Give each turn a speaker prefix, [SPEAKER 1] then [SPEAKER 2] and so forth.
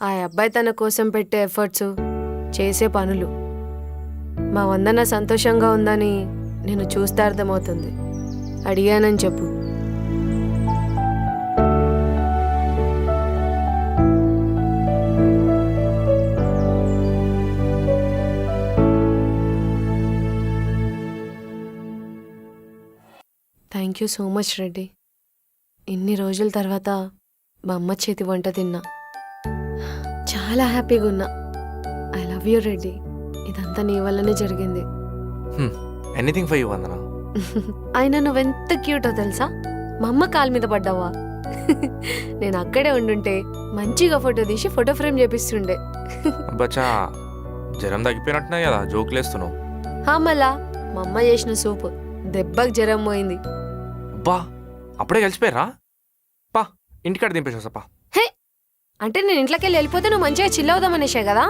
[SPEAKER 1] ఆ అబ్బాయి తన కోసం పెట్టే ఎఫర్ట్స్, చేసే పనులు. మా వందన సంతోషంగా ఉందని నేను చూస్తే అర్థమవుతుంది. అడిగానని చెప్పు. Thank you so much Reddy. ఇన్ని రోజుల తర్వాత మా అమ్మ చేతి వంట తిన్నా. చాలా హ్యాపీగా ఉన్నా. I love you Reddy. ఇదంతా నీ వల్లనే జరిగింది.
[SPEAKER 2] ఎనీథింగ్ ఫర్ యూ వందన.
[SPEAKER 1] అయినా నువ్వెంత క్యూటో తెలుసా? మా అమ్మ కాలు మీద పడ్డావా? నేను అక్కడే ఉండుంటే మంచిగా ఫోటో తీసి ఫోటో ఫ్రేమ్ చేపిస్తుండే.
[SPEAKER 2] బచ్చా జ్వరం తగ్గిపోయినట్టున్నాయి కదా, జోకులేస్తున్నావు.
[SPEAKER 1] మళ్ళా మా అమ్మ చేసిన సూపు దెబ్బకి జ్వరం పోయింది.
[SPEAKER 2] బా అప్పుడే కలిసిపోయారా? పా ఇంటికాడ దింపేసి వస్తా.
[SPEAKER 1] అంటే నేను ఇంట్లోకి వెళ్ళిపోతే నువ్వు మంచిగా చిల్ అవుదామనేసే కదా.